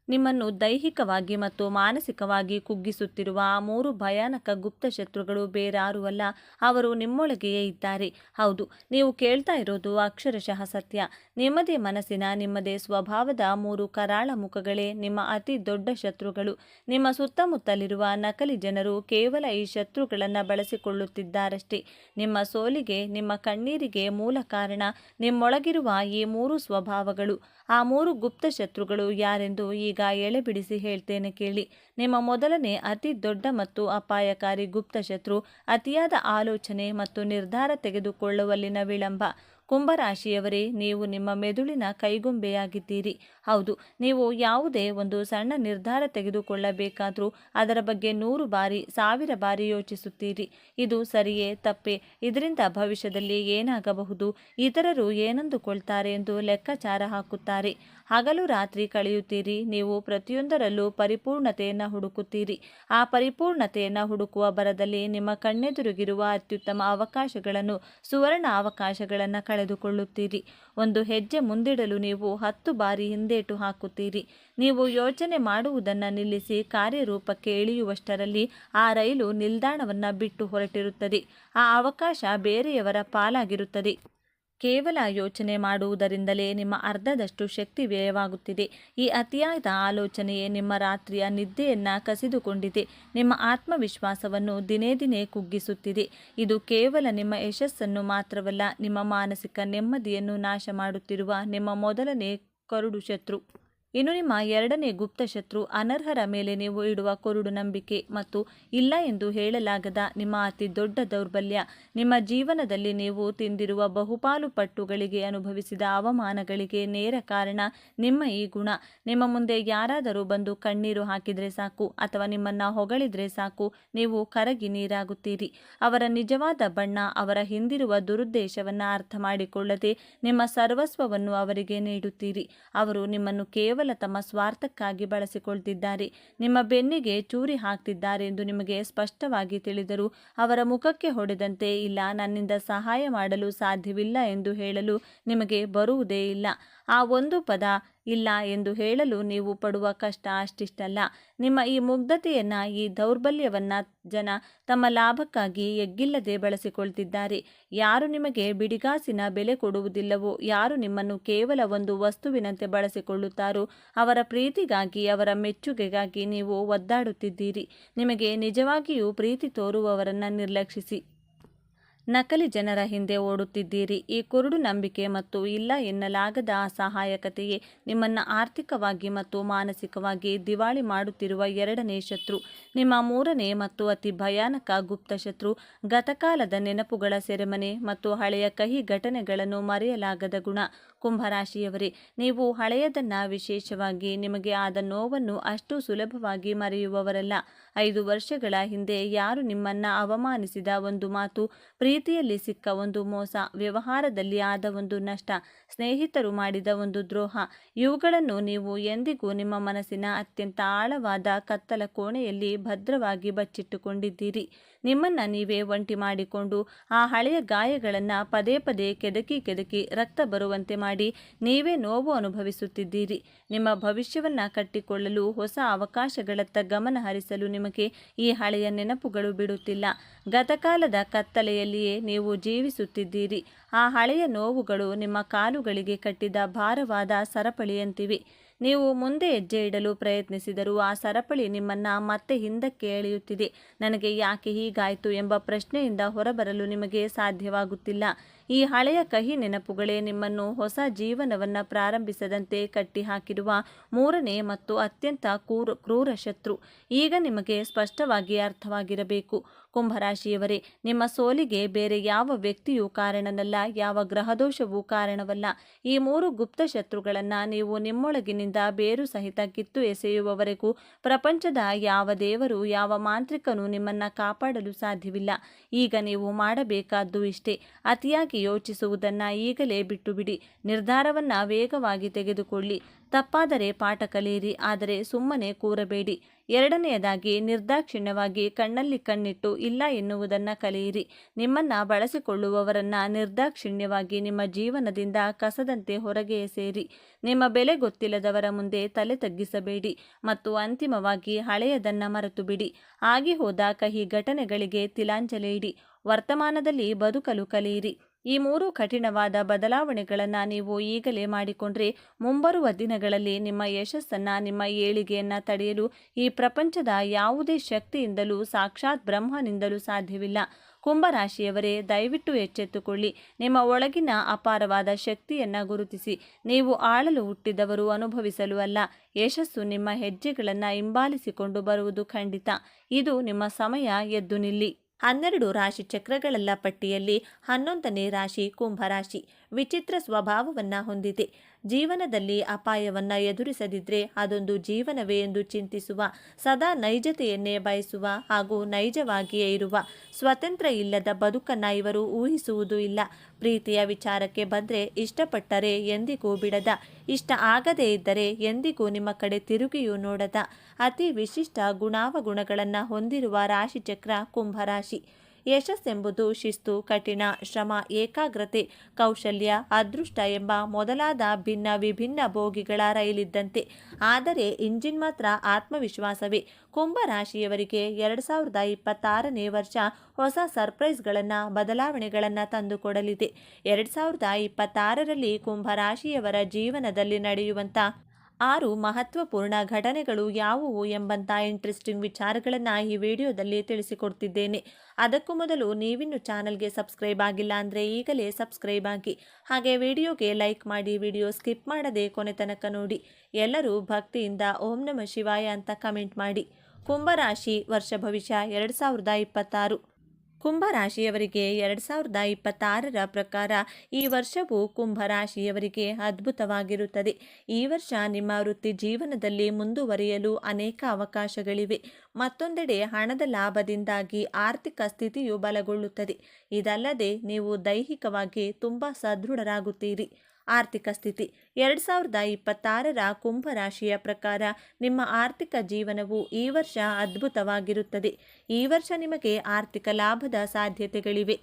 ನಿಮ್ಮನ್ನು ದೈಹಿಕವಾಗಿ ಮತ್ತು ಮಾನಸಿಕವಾಗಿ ಕುಗ್ಗಿಸುತ್ತಿರುವ ಆ 3 ಭಯಾನಕ ಗುಪ್ತ ಶತ್ರುಗಳು ಬೇರಾರೂ ಅಲ್ಲ, ಅವರು ನಿಮ್ಮೊಳಗೆಯೇ ಇದ್ದಾರೆ. ಹೌದು, ನೀವು ಕೇಳ್ತಾ ಇರೋದು ಅಕ್ಷರಶಃ ಸತ್ಯ. ನಿಮ್ಮದೇ ಮನಸ್ಸಿನ, ನಿಮ್ಮದೇ ಸ್ವಭಾವದ 3 ಕರಾಳ ಮುಖಗಳೇ ನಿಮ್ಮ ಅತಿ ದೊಡ್ಡ ಶತ್ರುಗಳು. ನಿಮ್ಮ ಸುತ್ತಮುತ್ತಲಿರುವ ನಕಲಿ ಜನರು ಕೇವಲ ಈ ಶತ್ರುಗಳನ್ನು ಬಳಸಿಕೊಳ್ಳುತ್ತಿದ್ದಾರಷ್ಟೇ. ನಿಮ್ಮ ಸೋಲಿಗೆ, ನಿಮ್ಮ ಕಣ್ಣೀರಿಗೆ ಮೂಲ ಕಾರಣ ನಿಮ್ಮೊಳಗಿರುವ ಈ 3 ಸ್ವಭಾವಗಳು. ಆ 3 ಗುಪ್ತ ಶತ್ರುಗಳು ಯಾರೆಂದು ಈಗ ಎಳೆಬಿಡಿಸಿ ಹೇಳ್ತೇನೆ ಕೇಳಿ. ನಿಮ್ಮ ಮೊದಲನೇ ಅತಿ ದೊಡ್ಡ ಮತ್ತು ಅಪಾಯಕಾರಿ ಗುಪ್ತ ಶತ್ರು ಅತಿಯಾದ ಆಲೋಚನೆ ಮತ್ತು ನಿರ್ಧಾರ ತೆಗೆದುಕೊಳ್ಳುವಲ್ಲಿನ ವಿಳಂಬ. ಕುಂಭರಾಶಿಯವರೇ, ನೀವು ನಿಮ್ಮ ಮೆದುಳಿನ ಕೈಗೊಂಬೆಯಾಗಿದ್ದೀರಿ. ಹೌದು, ನೀವು ಯಾವುದೇ ಒಂದು ಸಣ್ಣ ನಿರ್ಧಾರ ತೆಗೆದುಕೊಳ್ಳಬೇಕಾದರೂ ಅದರ ಬಗ್ಗೆ 100 ಬಾರಿ 1000 ಬಾರಿ ಯೋಚಿಸುತ್ತೀರಿ. ಇದು ಸರಿಯೇ ತಪ್ಪೇ, ಇದರಿಂದ ಭವಿಷ್ಯದಲ್ಲಿ ಏನಾಗಬಹುದು, ಇತರರು ಏನಂದುಕೊಳ್ತಾರೆ ಎಂದು ಲೆಕ್ಕಾಚಾರ ಹಾಕುತ್ತಾರೆ. ಹಗಲು ರಾತ್ರಿ ಕಳೆಯುತ್ತೀರಿ. ನೀವು ಪ್ರತಿಯೊಂದರಲ್ಲೂ ಪರಿಪೂರ್ಣತೆಯನ್ನು ಹುಡುಕುತ್ತೀರಿ. ಆ ಪರಿಪೂರ್ಣತೆಯನ್ನು ಹುಡುಕುವ ಭರದಲ್ಲಿ ನಿಮ್ಮ ಕಣ್ಣೆದುರಿಗಿರುವ ಅತ್ಯುತ್ತಮ ಅವಕಾಶಗಳನ್ನು, ಸುವರ್ಣ ಅವಕಾಶಗಳನ್ನು ಕಳೆದುಕೊಳ್ಳುತ್ತೀರಿ. ಒಂದು ಹೆಜ್ಜೆ ಮುಂದಿಡಲು ನೀವು 10 ಬಾರಿ ಹಿಂದೇಟು ಹಾಕುತ್ತೀರಿ. ನೀವು ಯೋಚನೆ ಮಾಡುವುದನ್ನು ನಿಲ್ಲಿಸಿ ಕಾರ್ಯರೂಪಕ್ಕೆ ಇಳಿಯುವಷ್ಟರಲ್ಲಿ ಆ ರೈಲು ನಿಲ್ದಾಣವನ್ನು ಬಿಟ್ಟು ಹೊರಟಿರುತ್ತದೆ. ಆ ಅವಕಾಶ ಬೇರೆಯವರ ಪಾಲಾಗಿರುತ್ತದೆ. ಕೇವಲ ಯೋಚನೆ ಮಾಡುವುದರಿಂದಲೇ ನಿಮ್ಮ ಅರ್ಧದಷ್ಟು ಶಕ್ತಿ ವ್ಯಯವಾಗುತ್ತಿದೆ. ಈ ಅತಿಯಾದ ಆಲೋಚನೆಯೇ ನಿಮ್ಮ ರಾತ್ರಿಯ ನಿದ್ದೆಯನ್ನು ಕಸಿದುಕೊಂಡಿದೆ. ನಿಮ್ಮ ಆತ್ಮವಿಶ್ವಾಸವನ್ನು ದಿನೇ ದಿನೇ ಕುಗ್ಗಿಸುತ್ತಿದೆ. ಇದು ಕೇವಲ ನಿಮ್ಮ ಯಶಸ್ಸನ್ನು ಮಾತ್ರವಲ್ಲ, ನಿಮ್ಮ ಮಾನಸಿಕ ನೆಮ್ಮದಿಯನ್ನು ನಾಶ ಮಾಡುತ್ತಿರುವ ನಿಮ್ಮ ಮೊದಲನೇ ಕರುಡು ಶತ್ರು. ಇನ್ನು ನಿಮ್ಮ ಎರಡನೇ ಗುಪ್ತ ಶತ್ರು ಅನರ್ಹರ ಮೇಲೆ ನೀವು ಇಡುವ ಕುರುಡು ನಂಬಿಕೆ ಮತ್ತು ಇಲ್ಲ ಎಂದು ಹೇಳಲಾಗದ ನಿಮ್ಮ ಅತಿ ದೊಡ್ಡ ದೌರ್ಬಲ್ಯ. ನಿಮ್ಮ ಜೀವನದಲ್ಲಿ ನೀವು ತಿಂದಿರುವ ಬಹುಪಾಲು ಪಟ್ಟುಗಳಿಗೆ, ಅನುಭವಿಸಿದ ಅವಮಾನಗಳಿಗೆ ನೇರ ಕಾರಣ ನಿಮ್ಮ ಈ ಗುಣ. ನಿಮ್ಮ ಮುಂದೆ ಯಾರಾದರೂ ಬಂದು ಕಣ್ಣೀರು ಹಾಕಿದರೆ ಸಾಕು ಅಥವಾ ನಿಮ್ಮನ್ನ ಹೊಗಳಿದ್ರೆ ಸಾಕು, ನೀವು ಕರಗಿ ನೀರಾಗುತ್ತೀರಿ. ಅವರ ನಿಜವಾದ ಬಣ್ಣ, ಅವರ ಹಿಂದಿರುವ ದುರುದ್ದೇಶವನ್ನ ಅರ್ಥ ಮಾಡಿಕೊಳ್ಳದೆ ನಿಮ್ಮ ಸರ್ವಸ್ವವನ್ನು ಅವರಿಗೆ ನೀಡುತ್ತೀರಿ. ಅವರು ನಿಮ್ಮನ್ನು ಕೇವಲ ತಮ್ಮ ಸ್ವಾರ್ಥಕ್ಕಾಗಿ ಬಳಸಿಕೊಳ್ತಿದ್ದಾರೆ, ನಿಮ್ಮ ಬೆನ್ನಿಗೆ ಚೂರಿ ಹಾಕ್ತಿದ್ದಾರೆ ಎಂದು ನಿಮಗೆ ಸ್ಪಷ್ಟವಾಗಿ ತಿಳಿದರೂ ಅವರ ಮುಖಕ್ಕೆ ಹೊಡೆದಂತೆ ಇಲ್ಲ, ನನ್ನಿಂದ ಸಹಾಯ ಮಾಡಲು ಸಾಧ್ಯವಿಲ್ಲ ಎಂದು ಹೇಳಲು ನಿಮಗೆ ಬರುವುದೇ ಇಲ್ಲ. ಆ ಒಂದು ಪದ ಇಲ್ಲ ಎಂದು ಹೇಳಲು ನೀವು ಪಡುವ ಕಷ್ಟ ಅಷ್ಟಿಷ್ಟಲ್ಲ. ನಿಮ್ಮ ಈ ಮುಗ್ಧತೆಯನ್ನ, ಈ ದೌರ್ಬಲ್ಯವನ್ನ ಜನ ತಮ್ಮ ಲಾಭಕ್ಕಾಗಿ ಎಗ್ಗಿಲ್ಲದೆ ಬಳಸಿಕೊಳ್ತಿದ್ದಾರೆ. ಯಾರು ನಿಮಗೆ ಬಿಡಿಗಾಸಿನ ಬೆಲೆ ಕೊಡುವುದಿಲ್ಲವೋ, ಯಾರು ನಿಮ್ಮನ್ನು ಕೇವಲ ಒಂದು ವಸ್ತುವಿನಂತೆ ಬಳಸಿಕೊಳ್ಳುತ್ತಾರೋ ಅವರ ಪ್ರೀತಿಗಾಗಿ, ಅವರ ಮೆಚ್ಚುಗೆಗಾಗಿ ನೀವು ಒದ್ದಾಡುತ್ತಿದ್ದೀರಿ. ನಿಮಗೆ ನಿಜವಾಗಿಯೂ ಪ್ರೀತಿ ತೋರುವವರನ್ನ ನಿರ್ಲಕ್ಷಿಸಿ ನಕಲಿ ಜನರ ಹಿಂದೆ ಓಡುತ್ತಿದ್ದೀರಿ. ಈ ಕುರುಡು ನಂಬಿಕೆ ಮತ್ತು ಇಲ್ಲ ಎನ್ನಲಾಗದ ಅಸಹಾಯಕತೆಯೇ ನಿಮ್ಮನ್ನು ಆರ್ಥಿಕವಾಗಿ ಮತ್ತು ಮಾನಸಿಕವಾಗಿ ದಿವಾಳಿ ಮಾಡುತ್ತಿರುವ ಎರಡನೇ ಶತ್ರು. ನಿಮ್ಮ ಮೂರನೇ ಮತ್ತು ಅತಿ ಭಯಾನಕ ಗುಪ್ತ ಶತ್ರು ಗತಕಾಲದ ನೆನಪುಗಳ ಸೆರೆಮನೆ ಮತ್ತು ಹಳೆಯ ಕಹಿ ಘಟನೆಗಳನ್ನು ಮರೆಯಲಾಗದ ಗುಣ. ಕುಂಭರಾಶಿಯವರೇ, ನೀವು ಹಳೆಯದನ್ನ, ವಿಶೇಷವಾಗಿ ನಿಮಗೆ ಆದ ನೋವನ್ನು ಅಷ್ಟು ಸುಲಭವಾಗಿ ಮರೆಯುವವರಲ್ಲ. 5 ವರ್ಷಗಳ ಹಿಂದೆ ಯಾರು ನಿಮ್ಮನ್ನ ಅವಮಾನಿಸಿದ ಒಂದು ಮಾತು, ಪ್ರೀತಿಯಲ್ಲಿ ಸಿಕ್ಕ ಒಂದು ಮೋಸ, ವ್ಯವಹಾರದಲ್ಲಿ ಆದ ಒಂದು ನಷ್ಟ, ಸ್ನೇಹಿತರು ಮಾಡಿದ ಒಂದು ದ್ರೋಹ, ಇವುಗಳನ್ನು ನೀವು ಎಂದಿಗೂ ನಿಮ್ಮ ಮನಸ್ಸಿನ ಅತ್ಯಂತ ಆಳವಾದ ಕತ್ತಲ ಕೋಣೆಯಲ್ಲಿ ಭದ್ರವಾಗಿ ಬಚ್ಚಿಟ್ಟುಕೊಂಡಿದ್ದೀರಿ. ನಿಮ್ಮನ್ನ ನೀವೇ ಒಂಟಿ ಮಾಡಿಕೊಂಡು ಆ ಹಳೆಯ ಗಾಯಗಳನ್ನು ಪದೇ ಪದೇ ಕೆದಕಿ ರಕ್ತ ಬರುವಂತೆ ಮಾಡಿ ನೀವೇ ನೋವು ಅನುಭವಿಸುತ್ತಿದ್ದೀರಿ. ನಿಮ್ಮ ಭವಿಷ್ಯವನ್ನ ಕಟ್ಟಿಕೊಳ್ಳಲು, ಹೊಸ ಅವಕಾಶಗಳತ್ತ ಗಮನ ಹರಿಸಲು ನಿಮಗೆ ಈ ಹಳೆಯ ನೆನಪುಗಳು ಬಿಡುತ್ತಿಲ್ಲ. ಗತಕಾಲದ ಕತ್ತಲೆಯಲ್ಲಿಯೇ ನೀವು ಜೀವಿಸುತ್ತಿದ್ದೀರಿ. ಆ ಹಳೆಯ ನೋವುಗಳು ನಿಮ್ಮ ಕಾಲುಗಳಿಗೆ ಕಟ್ಟಿದ ಭಾರವಾದ ಸರಪಳಿಯಂತಿವೆ. ನೀವು ಮುಂದೆ ಹೆಜ್ಜೆ ಇಡಲು ಪ್ರಯತ್ನಿಸಿದರೂ ಆ ಸರಪಳಿ ನಿಮ್ಮನ್ನ ಮತ್ತೆ ಹಿಂದಕ್ಕೆ ಎಳೆಯುತ್ತಿದೆ. ನನಗೆ ಯಾಕೆ ಹೀಗಾಯಿತು ಎಂಬ ಪ್ರಶ್ನೆಯಿಂದ ಹೊರಬರಲು ನಿಮಗೆ ಸಾಧ್ಯವಾಗುತ್ತಿಲ್ಲ. ಈ ಹಳೆಯ ಕಹಿ ನೆನಪುಗಳೇ ನಿಮ್ಮನ್ನು ಹೊಸ ಜೀವನವನ್ನು ಪ್ರಾರಂಭಿಸದಂತೆ ಕಟ್ಟಿಹಾಕಿರುವ ಮೂರನೇ ಮತ್ತು ಅತ್ಯಂತ ಕ್ರೂರ ಶತ್ರು. ಈಗ ನಿಮಗೆ ಸ್ಪಷ್ಟವಾಗಿ ಅರ್ಥವಾಗಿರಬೇಕು. ಕುಂಭರಾಶಿಯವರೇ, ನಿಮ್ಮ ಸೋಲಿಗೆ ಬೇರೆ ಯಾವ ವ್ಯಕ್ತಿಯೂ ಕಾರಣನಲ್ಲ, ಯಾವ ಗ್ರಹದೋಷವೂ ಕಾರಣವಲ್ಲ. ಈ 3 ಗುಪ್ತ ಶತ್ರುಗಳನ್ನು ನೀವು ನಿಮ್ಮೊಳಗಿನಿಂದ ಬೇರು ಸಹಿತ ಕಿತ್ತು ಎಸೆಯುವವರೆಗೂ ಪ್ರಪಂಚದ ಯಾವ ದೇವರು, ಯಾವ ಮಾಂತ್ರಿಕನೂ ನಿಮ್ಮನ್ನ ಕಾಪಾಡಲು ಸಾಧ್ಯವಿಲ್ಲ. ಈಗ ನೀವು ಮಾಡಬೇಕಾದ್ದು ಇಷ್ಟೇ: ಅತಿಯಾಗಿ ಯೋಚಿಸುವುದನ್ನ ಈಗಲೇ ಬಿಟ್ಟುಬಿಡಿ. ನಿರ್ಧಾರವನ್ನ ವೇಗವಾಗಿ ತೆಗೆದುಕೊಳ್ಳಿ. ತಪ್ಪಾದರೆ ಪಾಠ ಕಲಿಯಿರಿ, ಆದರೆ ಸುಮ್ಮನೆ ಕೂರಬೇಡಿ. ಎರಡನೆಯದಾಗಿ, ನಿರ್ದಾಕ್ಷಿಣ್ಯವಾಗಿ ಕಣ್ಣಲ್ಲಿ ಕಣ್ಣಿಟ್ಟು ಇಲ್ಲ ಎನ್ನುವುದನ್ನು ಕಲಿಯಿರಿ. ನಿಮ್ಮನ್ನ ಬಳಸಿಕೊಳ್ಳುವವರನ್ನ ನಿರ್ದಾಕ್ಷಿಣ್ಯವಾಗಿ ನಿಮ್ಮ ಜೀವನದಿಂದ ಕಸದಂತೆ ಹೊರಗೆ ಎಸೆಯಿರಿ. ನಿಮ್ಮ ಬೆಲೆ ಗೊತ್ತಿಲ್ಲದವರ ಮುಂದೆ ತಲೆ ತಗ್ಗಿಸಬೇಡಿ. ಮತ್ತು ಅಂತಿಮವಾಗಿ, ಹಳೆಯದನ್ನ ಮರೆತು ಬಿಡಿ. ಆಗಿ ಹೋದ ಕಹಿ ಘಟನೆಗಳಿಗೆ ತಿಲಾಂಜಲಿ ಇಡಿ. ವರ್ತಮಾನದಲ್ಲಿ ಬದುಕಲು ಕಲಿಯಿರಿ. ಈ 3 ಕಠಿಣವಾದ ಬದಲಾವಣೆಗಳನ್ನು ನೀವು ಈಗಲೇ ಮಾಡಿಕೊಂಡ್ರೆ ಮುಂಬರುವ ದಿನಗಳಲ್ಲಿ ನಿಮ್ಮ ಯಶಸ್ಸನ್ನು, ನಿಮ್ಮ ಏಳಿಗೆಯನ್ನು ತಡೆಯಲು ಈ ಪ್ರಪಂಚದ ಯಾವುದೇ ಶಕ್ತಿಯಿಂದಲೂ, ಸಾಕ್ಷಾತ್ ಬ್ರಹ್ಮನಿಂದಲೂ ಸಾಧ್ಯವಿಲ್ಲ. ಕುಂಭರಾಶಿಯವರೇ, ದಯವಿಟ್ಟು ಎಚ್ಚೆತ್ತುಕೊಳ್ಳಿ. ನಿಮ್ಮ ಒಳಗಿನ ಅಪಾರವಾದ ಶಕ್ತಿಯನ್ನು ಗುರುತಿಸಿ. ನೀವು ಆಳಲು ಹುಟ್ಟಿದವರು, ಅನುಭವಿಸಲು ಅಲ್ಲ. ಯಶಸ್ಸು ನಿಮ್ಮ ಹೆಜ್ಜೆಗಳನ್ನು ಹಿಂಬಾಲಿಸಿಕೊಂಡು ಬರುವುದು ಖಂಡಿತ. ಇದು ನಿಮ್ಮ ಸಮಯ. ಎದ್ದು ನಿಲ್ಲಿ. 12 ರಾಶಿ ಚಕ್ರಗಳೆಲ್ಲ ಪಟ್ಟಿಯಲ್ಲಿ 11ನೇ ರಾಶಿ ಕುಂಭರಾಶಿ. ವಿಚಿತ್ರ ಸ್ವಭಾವವನ್ನು ಹೊಂದಿದೆ. ಜೀವನದಲ್ಲಿ ಅಪಾಯವನ್ನು ಎದುರಿಸದಿದ್ರೆ ಅದೊಂದು ಜೀವನವೇ ಎಂದು ಚಿಂತಿಸುವ, ಸದಾ ನೈಜತೆಯನ್ನೇ ಬಯಸುವ ಹಾಗೂ ನೈಜವಾಗಿಯೇ ಇರುವ, ಸ್ವತಂತ್ರ ಇಲ್ಲದ ಬದುಕನ್ನು ಇವರು ಊಹಿಸುವುದೂ ಇಲ್ಲ. ಪ್ರೀತಿಯ ವಿಚಾರಕ್ಕೆ ಬಂದರೆ ಇಷ್ಟಪಟ್ಟರೆ ಎಂದಿಗೂ ಬಿಡದ, ಇಷ್ಟ ಆಗದೇ ಇದ್ದರೆ ಎಂದಿಗೂ ನಿಮ್ಮ ಕಡೆ ತಿರುಗಿಯೂ ನೋಡದ, ಅತಿ ವಿಶಿಷ್ಟ ಗುಣಾವಗುಣಗಳನ್ನು ಹೊಂದಿರುವ ರಾಶಿಚಕ್ರ ಕುಂಭರಾಶಿ. ಯಶಸ್ಸೆಂಬುದು ಶಿಸ್ತು, ಕಠಿಣ ಶ್ರಮ, ಏಕಾಗ್ರತೆ, ಕೌಶಲ್ಯ, ಅದೃಷ್ಟ ಎಂಬ ಮೊದಲಾದ ಭಿನ್ನ ವಿಭಿನ್ನ ಬೋಗಿಗಳ ರೈಲಿದ್ದಂತೆ. ಆದರೆ ಇಂಜಿನ್ ಮಾತ್ರ ಆತ್ಮವಿಶ್ವಾಸವೇ. ಕುಂಭರಾಶಿಯವರಿಗೆ 2026ನೇ ವರ್ಷ ಹೊಸ ಸರ್ಪ್ರೈಸ್ಗಳನ್ನು, ಬದಲಾವಣೆಗಳನ್ನು ತಂದುಕೊಡಲಿದೆ. 2026ರಲ್ಲಿ ಕುಂಭರಾಶಿಯವರ ಜೀವನದಲ್ಲಿ ನಡೆಯುವಂಥ 6 ಮಹತ್ವಪೂರ್ಣ ಘಟನೆಗಳು ಯಾವುವು ಎಂಬಂಥ ಇಂಟ್ರೆಸ್ಟಿಂಗ್ ವಿಚಾರಗಳನ್ನು ಈ ವಿಡಿಯೋದಲ್ಲಿ ತಿಳಿಸಿಕೊಡ್ತಿದ್ದೇನೆ. ಅದಕ್ಕೂ ಮೊದಲು ನೀವಿನ್ನು ಚಾನಲ್ಗೆ ಸಬ್ಸ್ಕ್ರೈಬ್ ಆಗಿಲ್ಲ ಅಂದರೆ ಈಗಲೇ ಸಬ್ಸ್ಕ್ರೈಬ್ ಆಗಿ, ಹಾಗೆ ವಿಡಿಯೋಗೆ ಲೈಕ್ ಮಾಡಿ, ವಿಡಿಯೋ ಸ್ಕಿಪ್ ಮಾಡದೆ ಕೊನೆ ತನಕ ನೋಡಿ. ಎಲ್ಲರೂ ಭಕ್ತಿಯಿಂದ ಓಂ ನಮಃ ಶಿವಾಯ ಅಂತ ಕಮೆಂಟ್ ಮಾಡಿ. ಕುಂಭರಾಶಿ ವರ್ಷ ಭವಿಷ್ಯ 2026. ಕುಂಭರಾಶಿಯವರಿಗೆ 2026ರ ಪ್ರಕಾರ ಈ ವರ್ಷವು ಕುಂಭರಾಶಿಯವರಿಗೆ ಅದ್ಭುತವಾಗಿರುತ್ತದೆ. ಈ ವರ್ಷ ನಿಮ್ಮ ವೃತ್ತಿ ಜೀವನದಲ್ಲಿ ಮುಂದುವರಿಯಲು ಅನೇಕ ಅವಕಾಶಗಳಿವೆ. ಮತ್ತೊಂದೆಡೆ ಹಣದ ಲಾಭದಿಂದಾಗಿ ಆರ್ಥಿಕ ಸ್ಥಿತಿಯು ಬಲಗೊಳ್ಳುತ್ತದೆ. ಇದಲ್ಲದೆ ನೀವು ದೈಹಿಕವಾಗಿ ತುಂಬ ಸದೃಢರಾಗುತ್ತೀರಿ. ಆರ್ಥಿಕ ಸ್ಥಿತಿ 2026ರ ಕುಂಭರಾಶಿಯ ಪ್ರಕಾರ ನಿಮ್ಮ ಆರ್ಥಿಕ ಜೀವನವು ಈ ವರ್ಷ ಅದ್ಭುತವಾಗಿರುತ್ತದೆ. ಈ ವರ್ಷ ನಿಮಗೆ ಆರ್ಥಿಕ ಲಾಭದ ಸಾಧ್ಯತೆಗಳಿವೆ.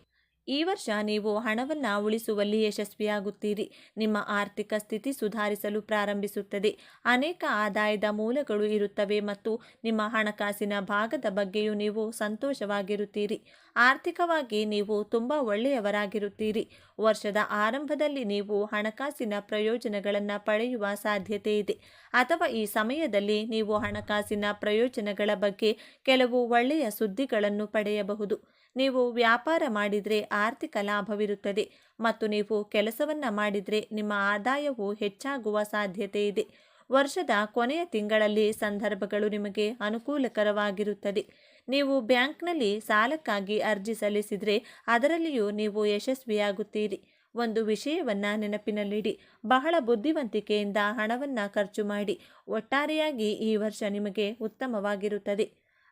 ಈ ವರ್ಷ ನೀವು ಹಣವನ್ನು ಉಳಿಸುವಲ್ಲಿ ಯಶಸ್ವಿಯಾಗುತ್ತೀರಿ. ನಿಮ್ಮ ಆರ್ಥಿಕ ಸ್ಥಿತಿ ಸುಧಾರಿಸಲು ಪ್ರಾರಂಭಿಸುತ್ತದೆ. ಅನೇಕ ಆದಾಯದ ಮೂಲಗಳು ಇರುತ್ತವೆ ಮತ್ತು ನಿಮ್ಮ ಹಣಕಾಸಿನ ಭಾಗದ ಬಗ್ಗೆಯೂ ನೀವು ಸಂತೋಷವಾಗಿರುತ್ತೀರಿ. ಆರ್ಥಿಕವಾಗಿ ನೀವು ತುಂಬ ಒಳ್ಳೆಯವರಾಗಿರುತ್ತೀರಿ. ವರ್ಷದ ಆರಂಭದಲ್ಲಿ ನೀವು ಹಣಕಾಸಿನ ಪ್ರಯೋಜನಗಳನ್ನು ಪಡೆಯುವ ಸಾಧ್ಯತೆ ಇದೆ, ಅಥವಾ ಈ ಸಮಯದಲ್ಲಿ ನೀವು ಹಣಕಾಸಿನ ಪ್ರಯೋಜನಗಳ ಬಗ್ಗೆ ಕೆಲವು ಒಳ್ಳೆಯ ಸುದ್ದಿಗಳನ್ನು ಪಡೆಯಬಹುದು. ನೀವು ವ್ಯಾಪಾರ ಮಾಡಿದರೆ ಆರ್ಥಿಕ ಲಾಭವಿರುತ್ತದೆ ಮತ್ತು ನೀವು ಕೆಲಸವನ್ನು ಮಾಡಿದರೆ ನಿಮ್ಮ ಆದಾಯವು ಹೆಚ್ಚಾಗುವ ಸಾಧ್ಯತೆ ಇದೆ. ವರ್ಷದ ಕೊನೆಯ ತಿಂಗಳಲ್ಲಿ ಸಂದರ್ಭಗಳು ನಿಮಗೆ ಅನುಕೂಲಕರವಾಗಿರುತ್ತದೆ. ನೀವು ಬ್ಯಾಂಕ್ನಲ್ಲಿ ಸಾಲಕ್ಕಾಗಿ ಅರ್ಜಿ ಸಲ್ಲಿಸಿದರೆ ಅದರಲ್ಲಿಯೂ ನೀವು ಯಶಸ್ವಿಯಾಗುತ್ತೀರಿ. ಒಂದು ವಿಷಯವನ್ನು ನೆನಪಿನಲ್ಲಿಡಿ, ಬಹಳ ಬುದ್ಧಿವಂತಿಕೆಯಿಂದ ಹಣವನ್ನು ಖರ್ಚು ಮಾಡಿ. ಒಟ್ಟಾರೆಯಾಗಿ ಈ ವರ್ಷ ನಿಮಗೆ ಉತ್ತಮವಾಗಿರುತ್ತದೆ.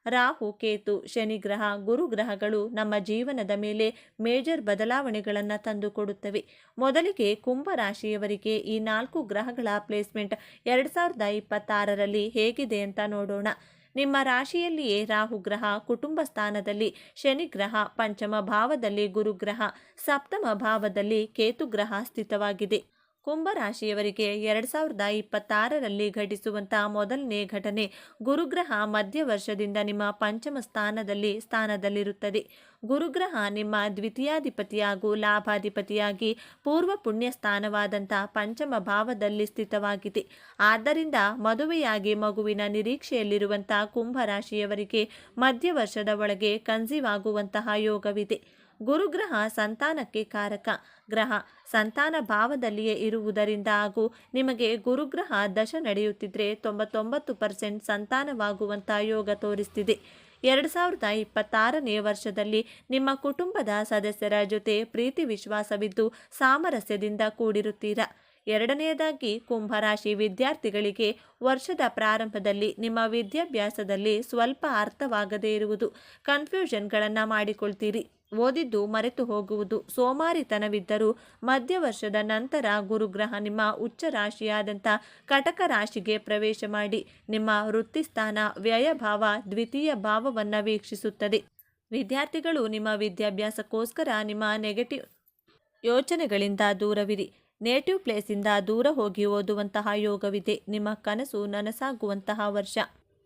ರಾಹು, ಕೇತು, ಶನಿ ಗ್ರಹ, ಗುರು ಗ್ರಹಗಳು ನಮ್ಮ ಜೀವನದ ಮೇಲೆ ಮೇಜರ್ ಬದಲಾವಣೆಗಳನ್ನು ತಂದುಕೊಡುತ್ತವೆ. ಮೊದಲಿಗೆ ಕುಂಭರಾಶಿಯವರಿಗೆ ಈ 4 ಗ್ರಹಗಳ ಪ್ಲೇಸ್ಮೆಂಟ್ 2026ರಲ್ಲಿ ಹೇಗಿದೆ ಅಂತ ನೋಡೋಣ. ನಿಮ್ಮ ರಾಶಿಯಲ್ಲಿಯೇ ರಾಹು ಗ್ರಹ ಕುಟುಂಬ ಸ್ಥಾನದಲ್ಲಿ, ಶನಿ ಗ್ರಹ ಪಂಚಮ ಭಾವದಲ್ಲಿ, ಗುರುಗ್ರಹ ಸಪ್ತಮ ಭಾವದಲ್ಲಿ, ಕೇತು ಗ್ರಹ ಸ್ಥಿತವಾಗಿದೆ. ಕುಂಭರಾಶಿಯವರಿಗೆ 2026ರಲ್ಲಿ ಘಟಿಸುವಂತಹ ಮೊದಲನೇ ಘಟನೆ, ಗುರುಗ್ರಹ ಮಧ್ಯ ವರ್ಷದಿಂದ ನಿಮ್ಮ ಪಂಚಮ ಸ್ಥಾನದಲ್ಲಿರುತ್ತದೆ. ಗುರುಗ್ರಹ ನಿಮ್ಮ ದ್ವಿತೀಯಾಧಿಪತಿ ಹಾಗೂ ಲಾಭಾಧಿಪತಿಯಾಗಿ ಪೂರ್ವ ಪುಣ್ಯ ಸ್ಥಾನವಾದಂಥ ಪಂಚಮ ಭಾವದಲ್ಲಿ ಸ್ಥಿತವಾಗಿದೆ. ಆದ್ದರಿಂದ ಮದುವೆಯಾಗಿ ಮಗುವಿನ ನಿರೀಕ್ಷೆಯಲ್ಲಿರುವಂತಹ ಕುಂಭರಾಶಿಯವರಿಗೆ ಮಧ್ಯ ವರ್ಷದ ಒಳಗೆ ಕನ್ಸೀವ್ ಆಗುವಂತಹ ಯೋಗವಿದೆ. ಗುರುಗ್ರಹ ಸಂತಾನಕ್ಕೆ ಕಾರಕ ಗ್ರಹ. ಸಂತಾನ ಭಾವದಲ್ಲಿಯೇ ಇರುವುದರಿಂದ ಹಾಗೂ ನಿಮಗೆ ಗುರುಗ್ರಹ ದಶ ನಡೆಯುತ್ತಿದ್ದರೆ 99% ಸಂತಾನವಾಗುವಂಥ ಯೋಗ ತೋರಿಸ್ತಿದೆ. 2026ನೇ ವರ್ಷದಲ್ಲಿ ನಿಮ್ಮ ಕುಟುಂಬದ ಸದಸ್ಯರ ಜೊತೆ ಪ್ರೀತಿ ವಿಶ್ವಾಸವಿದ್ದು ಸಾಮರಸ್ಯದಿಂದ ಕೂಡಿರುತ್ತೀರಾ. ಎರಡನೆಯದಾಗಿ, ಕುಂಭರಾಶಿ ವಿದ್ಯಾರ್ಥಿಗಳಿಗೆ ವರ್ಷದ ಪ್ರಾರಂಭದಲ್ಲಿ ನಿಮ್ಮ ವಿದ್ಯಾಭ್ಯಾಸದಲ್ಲಿ ಸ್ವಲ್ಪ ಅರ್ಥವಾಗದೇ ಇರುವುದು, ಕನ್ಫ್ಯೂಷನ್ಗಳನ್ನು ಮಾಡಿಕೊಳ್ತೀರಿ. ಓದಿದ್ದು ಮರೆತು ಹೋಗುವುದು, ಸೋಮಾರಿತನವಿದ್ದರೂ ಮಧ್ಯ ವರ್ಷದ ನಂತರ ಗುರುಗ್ರಹ ನಿಮ್ಮ ಉಚ್ಚ ರಾಶಿಯಾದಂಥ ಕಟಕ ರಾಶಿಗೆ ಪ್ರವೇಶ ಮಾಡಿ ನಿಮ್ಮ ವೃತ್ತಿಸ್ಥಾನ ವ್ಯಯಭಾವ ದ್ವಿತೀಯ ಭಾವವನ್ನು ವೀಕ್ಷಿಸುತ್ತದೆ. ವಿದ್ಯಾರ್ಥಿಗಳು ನಿಮ್ಮ ವಿದ್ಯಾಭ್ಯಾಸಕ್ಕೋಸ್ಕರ ನಿಮ್ಮ ನೆಗೆಟಿವ್ ಯೋಚನೆಗಳಿಂದ ದೂರವಿರಿ. ನೇಟಿವ್ ಪ್ಲೇಸಿಂದ ದೂರ ಹೋಗಿ ಓದುವಂತಹ ಯೋಗವಿದೆ. ನಿಮ್ಮ ಕನಸು ನನಸಾಗುವಂತಹ ವರ್ಷ.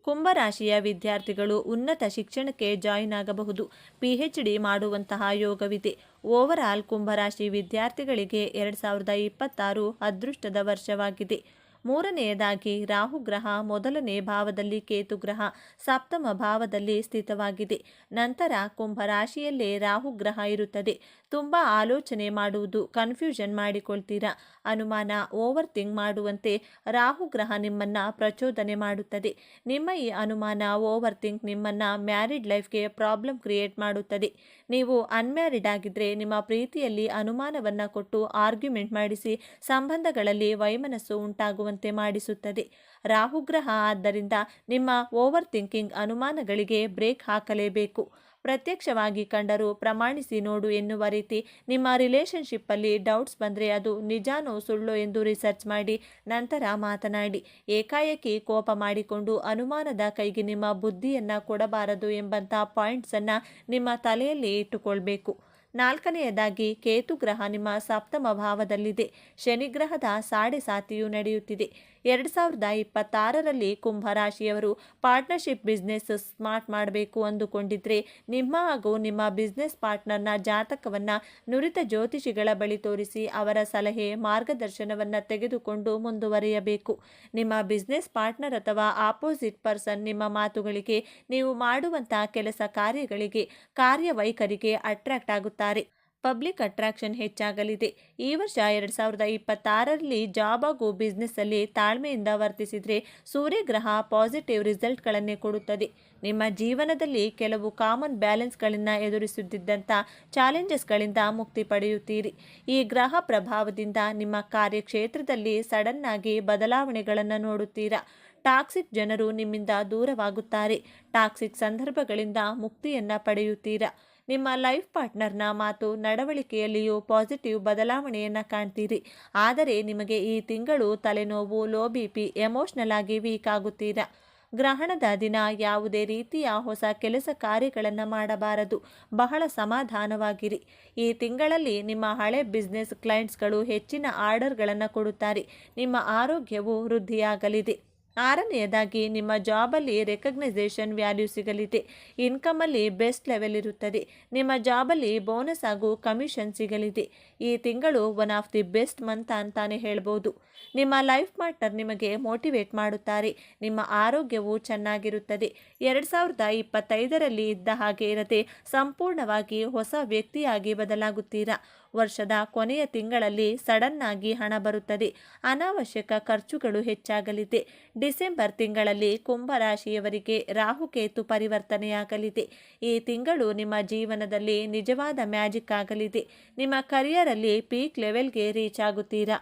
ಕುಂಭರಾಶಿಯ ವಿದ್ಯಾರ್ಥಿಗಳು ಉನ್ನತ ಶಿಕ್ಷಣಕ್ಕೆ ಜಾಯಿನ್ ಆಗಬಹುದು. PhD ಮಾಡುವಂತಹ ಯೋಗವಿದೆ. ಓವರಾಲ್ ಕುಂಭರಾಶಿ ವಿದ್ಯಾರ್ಥಿಗಳಿಗೆ 2026 ಅದೃಷ್ಟದ ವರ್ಷವಾಗಿದೆ. ಮೂರನೆಯದಾಗಿ, ರಾಹುಗ್ರಹ ಮೊದಲನೇ ಭಾವದಲ್ಲಿ, ಕೇತುಗ್ರಹ ಸಪ್ತಮ ಭಾವದಲ್ಲಿ ಸ್ಥಿತವಾಗಿದೆ. ನಂತರ ಕುಂಭರಾಶಿಯಲ್ಲೇ ರಾಹುಗ್ರಹ ಇರುತ್ತದೆ. ತುಂಬ ಆಲೋಚನೆ ಮಾಡುವುದು, ಕನ್ಫ್ಯೂಷನ್ ಮಾಡಿಕೊಳ್ತೀರಾ. ಅನುಮಾನ, ಓವರ್ ಥಿಂಕ್ ಮಾಡುವಂತೆ ರಾಹುಗ್ರಹ ನಿಮ್ಮನ್ನು ಪ್ರಚೋದನೆ ಮಾಡುತ್ತದೆ. ನಿಮ್ಮ ಈ ಅನುಮಾನ, ಓವರ್ ಥಿಂಕ್ ನಿಮ್ಮನ್ನು ಮ್ಯಾರಿಡ್ ಲೈಫ್ಗೆ ಪ್ರಾಬ್ಲಮ್ ಕ್ರಿಯೇಟ್ ಮಾಡುತ್ತದೆ. ನೀವು ಅನ್ಮ್ಯಾರಿಡ್ ಆಗಿದ್ದರೆ ನಿಮ್ಮ ಪ್ರೀತಿಯಲ್ಲಿ ಅನುಮಾನವನ್ನು ಕೊಟ್ಟು ಆರ್ಗ್ಯುಮೆಂಟ್ ಮಾಡಿಸಿ ಸಂಬಂಧಗಳಲ್ಲಿ ವೈಮನಸ್ಸು ಉಂಟಾಗುವಂತೆ ಮಾಡಿಸುತ್ತದೆ. ರಾಹುಗ್ರಹ ಆದ್ದರಿಂದ ನಿಮ್ಮ ಓವರ್ ಥಿಂಕಿಂಗ್ ಅನುಮಾನಗಳಿಗೆ ಬ್ರೇಕ್ ಹಾಕಲೇಬೇಕು. ಪ್ರತ್ಯಕ್ಷವಾಗಿ ಕಂಡರೂ ಪ್ರಮಾಣಿಸಿ ನೋಡು ಎನ್ನುವ ರೀತಿ ನಿಮ್ಮ ರಿಲೇಷನ್ಶಿಪ್ಪಲ್ಲಿ ಡೌಟ್ಸ್ ಬಂದರೆ ಅದು ನಿಜಾನೋ ಸುಳ್ಳೋ ಎಂದು ರಿಸರ್ಚ್ ಮಾಡಿ ನಂತರ ಮಾತನಾಡಿ. ಏಕಾಏಕಿ ಕೋಪ ಮಾಡಿಕೊಂಡು ಅನುಮಾನದ ಕೈಗೆ ನಿಮ್ಮ ಬುದ್ಧಿಯನ್ನು ಕೊಡಬಾರದು ಎಂಬಂಥ ಪಾಯಿಂಟ್ಸನ್ನು ನಿಮ್ಮ ತಲೆಯಲ್ಲಿ ಇಟ್ಟುಕೊಳ್ಬೇಕು. ನಾಲ್ಕನೆಯದಾಗಿ, ಕೇತುಗ್ರಹ ನಿಮ್ಮ ಸಪ್ತಮ ಭಾವದಲ್ಲಿದೆ. ಶನಿಗ್ರಹದ ಸಾಡೆ ಸಾತಿಯು ನಡೆಯುತ್ತಿದೆ. 2026ರಲ್ಲಿ ಕುಂಭರಾಶಿಯವರು ಪಾರ್ಟ್ನರ್ಶಿಪ್ ಬಿಸ್ನೆಸ್ ಸ್ಮಾರ್ಟ್ ಮಾಡಬೇಕು ಅಂದುಕೊಂಡಿದ್ರೆ ನಿಮ್ಮ ಹಾಗೂ ನಿಮ್ಮ ಬಿಸ್ನೆಸ್ ಪಾರ್ಟ್ನರ್ನ ಜಾತಕವನ್ನು ನುರಿತ ಜ್ಯೋತಿಷಿಗಳ ಬಳಿ ತೋರಿಸಿ ಅವರ ಸಲಹೆ ಮಾರ್ಗದರ್ಶನವನ್ನು ತೆಗೆದುಕೊಂಡು ಮುಂದುವರಿಯಬೇಕು. ನಿಮ್ಮ ಬಿಸ್ನೆಸ್ ಪಾರ್ಟ್ನರ್ ಅಥವಾ ಆಪೋಸಿಟ್ ಪರ್ಸನ್ ನಿಮ್ಮ ಮಾತುಗಳಿಗೆ, ನೀವು ಮಾಡುವಂತಹ ಕೆಲಸ ಕಾರ್ಯಗಳಿಗೆ, ಕಾರ್ಯವೈಖರಿಗೆ ಅಟ್ರಾಕ್ಟ್ ಆಗುತ್ತಾರೆ. ಪಬ್ಲಿಕ್ ಅಟ್ರಾಕ್ಷನ್ ಹೆಚ್ಚಾಗಲಿದೆ. ಈ ವರ್ಷ 2026ರಲ್ಲಿ ಜಾಬ್ ಹಾಗೂ ಬಿಸ್ನೆಸ್ಸಲ್ಲಿ ತಾಳ್ಮೆಯಿಂದ ವರ್ತಿಸಿದರೆ ಸೂರ್ಯಗ್ರಹ ಪಾಸಿಟಿವ್ ರಿಸಲ್ಟ್ಗಳನ್ನೇ ಕೊಡುತ್ತದೆ. ನಿಮ್ಮ ಜೀವನದಲ್ಲಿ ಕೆಲವು ಕಾಮನ್ ಬ್ಯಾಲೆನ್ಸ್ಗಳನ್ನು ಎದುರಿಸುತ್ತಿದ್ದಂಥ ಚಾಲೆಂಜಸ್ಗಳಿಂದ ಮುಕ್ತಿ ಪಡೆಯುತ್ತೀರಿ. ಈ ಗ್ರಹ ಪ್ರಭಾವದಿಂದ ನಿಮ್ಮ ಕಾರ್ಯಕ್ಷೇತ್ರದಲ್ಲಿ ಸಡನ್ನಾಗಿ ಬದಲಾವಣೆಗಳನ್ನು ನೋಡುತ್ತೀರಾ. ಟಾಕ್ಸಿಕ್ ಜನರು ನಿಮ್ಮಿಂದ ದೂರವಾಗುತ್ತಾರೆ. ಟಾಕ್ಸಿಕ್ ಸಂದರ್ಭಗಳಿಂದ ಮುಕ್ತಿಯನ್ನು ಪಡೆಯುತ್ತೀರಾ. ನಿಮ್ಮ ಲೈಫ್ ಪಾರ್ಟ್ನರ್ನ ಮಾತು ನಡವಳಿಕೆಯಲ್ಲಿಯೂ ಪಾಸಿಟಿವ್ ಬದಲಾವಣೆಯನ್ನು ಕಾಣ್ತೀರಿ. ಆದರೆ ನಿಮಗೆ ಈ ತಿಂಗಳು ತಲೆನೋವು, ಲೋ BP, ಎಮೋಷ್ನಲ್ ಆಗಿ ವೀಕ್ ಆಗುತ್ತೀರಾ. ಗ್ರಹಣದ ದಿನ ಯಾವುದೇ ರೀತಿಯ ಹೊಸ ಕೆಲಸ ಕಾರ್ಯಗಳನ್ನು ಮಾಡಬಾರದು. ಬಹಳ ಸಮಾಧಾನವಾಗಿರಿ. ಈ ತಿಂಗಳಲ್ಲಿ ನಿಮ್ಮ ಹಳೆ ಬಿಸ್ನೆಸ್ ಕ್ಲೈಂಟ್ಸ್ಗಳು ಹೆಚ್ಚಿನ ಆರ್ಡರ್ಗಳನ್ನು ಕೊಡುತ್ತಾರೆ. ನಿಮ್ಮ ಆರೋಗ್ಯವು ವೃದ್ಧಿಯಾಗಲಿದೆ. 6ನೇದಾಗಿ ನಿಮ್ಮ ಜಾಬಲ್ಲಿ ರೆಕಗ್ನೈಸೇಷನ್ ವ್ಯಾಲ್ಯೂ ಸಿಗಲಿದೆ. ಇನ್ಕಮಲ್ಲಿ ಬೆಸ್ಟ್ ಲೆವೆಲ್ ಇರುತ್ತದೆ. ನಿಮ್ಮ ಜಾಬಲ್ಲಿ ಬೋನಸ್ ಹಾಗೂ ಕಮಿಷನ್ ಸಿಗಲಿದೆ. ಈ ತಿಂಗಳು one of the best month ಅಂತಾನೆ ಹೇಳ್ಬೋದು. ನಿಮ್ಮ ಲೈಫ್ ಪಾರ್ಟ್ನರ್ ನಿಮಗೆ ಮೋಟಿವೇಟ್ ಮಾಡುತ್ತಾರೆ. ನಿಮ್ಮ ಆರೋಗ್ಯವು ಚೆನ್ನಾಗಿರುತ್ತದೆ. 2025ರಲ್ಲಿ ಇದ್ದ ಹಾಗೆ ಇರದೆ ಸಂಪೂರ್ಣವಾಗಿ ಹೊಸ ವ್ಯಕ್ತಿಯಾಗಿ ಬದಲಾಗುತ್ತೀರಾ. ವರ್ಷದ ಕೊನೆಯ ತಿಂಗಳಲ್ಲಿ ಸಡನ್ ಆಗಿ ಹಣ ಬರುತ್ತದೆ. ಅನಾವಶ್ಯಕ ಖರ್ಚುಗಳು ಹೆಚ್ಚಾಗಲಿದೆ. ಡಿಸೆಂಬರ್ ತಿಂಗಳಲ್ಲಿ ಕುಂಭರಾಶಿಯವರಿಗೆ ರಾಹುಕೇತು ಪರಿವರ್ತನೆಯಾಗಲಿದೆ. ಈ ತಿಂಗಳು ನಿಮ್ಮ ಜೀವನದಲ್ಲಿ ನಿಜವಾದ ಮ್ಯಾಜಿಕ್ ಆಗಲಿದೆ. ನಿಮ್ಮ ಕರಿಯರಲ್ಲಿ ಪೀಕ್ ಲೆವೆಲ್ಗೆ ರೀಚ್ ಆಗುತ್ತೀರಾ.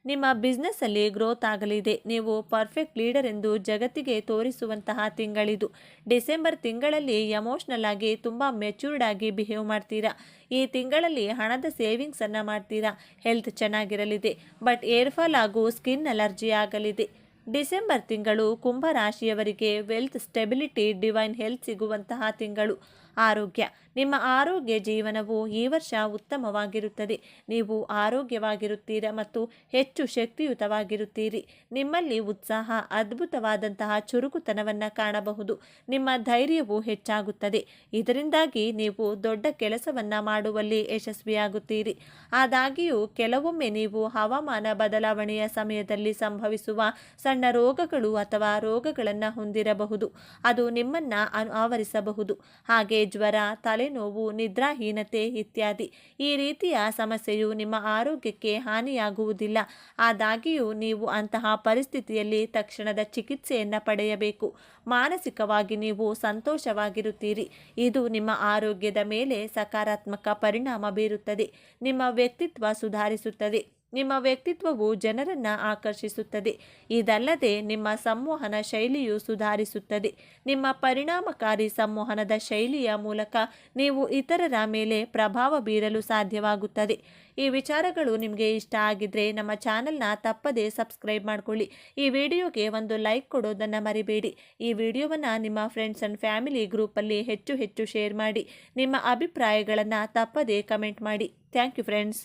ನಿಮ್ಮ ಬಿಸ್ನೆಸ್ಸಲ್ಲಿ ಗ್ರೋತ್ ಆಗಲಿದೆ. ನೀವು ಪರ್ಫೆಕ್ಟ್ ಲೀಡರ್ ಎಂದು ಜಗತ್ತಿಗೆ ತೋರಿಸುವಂತಹ ತಿಂಗಳಿದು. ಡಿಸೆಂಬರ್ ತಿಂಗಳಲ್ಲಿ ಎಮೋಷ್ನಲ್ ಆಗಿ ತುಂಬ ಮೆಚ್ಯೂರ್ಡ್ ಆಗಿ ಬಿಹೇವ್ ಮಾಡ್ತೀರಾ. ಈ ತಿಂಗಳಲ್ಲಿ ಹಣದ ಸೇವಿಂಗ್ಸನ್ನು ಮಾಡ್ತೀರಾ. ಹೆಲ್ತ್ ಚೆನ್ನಾಗಿರಲಿದೆ. ಬಟ್ ಏರ್ ಫಾಲ್ ಹಾಗೂ ಸ್ಕಿನ್ ಅಲರ್ಜಿ ಆಗಲಿದೆ. ಡಿಸೆಂಬರ್ ತಿಂಗಳು ಕುಂಭರಾಶಿಯವರಿಗೆ ವೆಲ್ತ್, ಸ್ಟೆಬಿಲಿಟಿ, ಡಿವೈನ್ ಹೆಲ್ತ್ ಸಿಗುವಂತಹ ತಿಂಗಳು. ಆರೋಗ್ಯ, ನಿಮ್ಮ ಆರೋಗ್ಯ ಜೀವನವು ಈ ವರ್ಷ ಉತ್ತಮವಾಗಿರುತ್ತದೆ. ನೀವು ಆರೋಗ್ಯವಾಗಿರುತ್ತೀರಾ ಮತ್ತು ಹೆಚ್ಚು ಶಕ್ತಿಯುತವಾಗಿರುತ್ತೀರಿ. ನಿಮ್ಮಲ್ಲಿ ಉತ್ಸಾಹ, ಅದ್ಭುತವಾದಂತಹ ಚುರುಕುತನವನ್ನು ಕಾಣಬಹುದು. ನಿಮ್ಮ ಧೈರ್ಯವು ಹೆಚ್ಚಾಗುತ್ತದೆ. ಇದರಿಂದಾಗಿ ನೀವು ದೊಡ್ಡ ಕೆಲಸವನ್ನು ಮಾಡುವಲ್ಲಿ ಯಶಸ್ವಿಯಾಗುತ್ತೀರಿ. ಆದಾಗ್ಯೂ ಕೆಲವೊಮ್ಮೆ ನೀವು ಹವಾಮಾನ ಬದಲಾವಣೆಯ ಸಮಯದಲ್ಲಿ ಸಂಭವಿಸುವ ಸಣ್ಣ ರೋಗಗಳು ಅಥವಾ ರೋಗಗಳನ್ನು ಹೊಂದಿರಬಹುದು. ಅದು ನಿಮ್ಮನ್ನು ಆವರಿಸಬಹುದು. ಹಾಗೆ ಜ್ವರ, ತಲೆನೋವು, ನಿದ್ರಾಹೀನತೆ ಇತ್ಯಾದಿ. ಈ ರೀತಿಯ ಸಮಸ್ಯೆಯು ನಿಮ್ಮ ಆರೋಗ್ಯಕ್ಕೆ ಹಾನಿಯಾಗುವುದಿಲ್ಲ. ಆದಾಗ್ಯೂ ನೀವು ಅಂತಹ ಪರಿಸ್ಥಿತಿಯಲ್ಲಿ ತಕ್ಷಣದ ಚಿಕಿತ್ಸೆಯನ್ನು ಪಡೆಯಬೇಕು. ಮಾನಸಿಕವಾಗಿ ನೀವು ಸಂತೋಷವಾಗಿರುತ್ತೀರಿ. ಇದು ನಿಮ್ಮ ಆರೋಗ್ಯದ ಮೇಲೆ ಸಕಾರಾತ್ಮಕ ಪರಿಣಾಮ ಬೀರುತ್ತದೆ. ನಿಮ್ಮ ವ್ಯಕ್ತಿತ್ವ ಸುಧಾರಿಸುತ್ತದೆ. ನಿಮ್ಮ ವ್ಯಕ್ತಿತ್ವವು ಜನರನ್ನು ಆಕರ್ಷಿಸುತ್ತದೆ. ಇದಲ್ಲದೆ ನಿಮ್ಮ ಸಂವಹನ ಶೈಲಿಯು ಸುಧಾರಿಸುತ್ತದೆ. ನಿಮ್ಮ ಪರಿಣಾಮಕಾರಿ ಸಂವಹನದ ಶೈಲಿಯ ಮೂಲಕ ನೀವು ಇತರರ ಮೇಲೆ ಪ್ರಭಾವ ಬೀರಲು ಸಾಧ್ಯವಾಗುತ್ತದೆ. ಈ ವಿಚಾರಗಳು ನಿಮಗೆ ಇಷ್ಟ ಆಗಿದ್ರೆ ನಮ್ಮ ಚಾನಲ್ನ ತಪ್ಪದೇ ಸಬ್ಸ್ಕ್ರೈಬ್ ಮಾಡಿಕೊಳ್ಳಿ. ಈ ವಿಡಿಯೋಗೆ ಒಂದು ಲೈಕ್ ಕೊಡೋದನ್ನು ಮರಿಬೇಡಿ. ಈ ವಿಡಿಯೋವನ್ನು ನಿಮ್ಮ ಫ್ರೆಂಡ್ಸ್ ಆ್ಯಂಡ್ ಫ್ಯಾಮಿಲಿ ಗ್ರೂಪಲ್ಲಿ ಹೆಚ್ಚು ಶೇರ್ ಮಾಡಿ. ನಿಮ್ಮ ಅಭಿಪ್ರಾಯಗಳನ್ನು ತಪ್ಪದೇ ಕಮೆಂಟ್ ಮಾಡಿ. Thank you friends.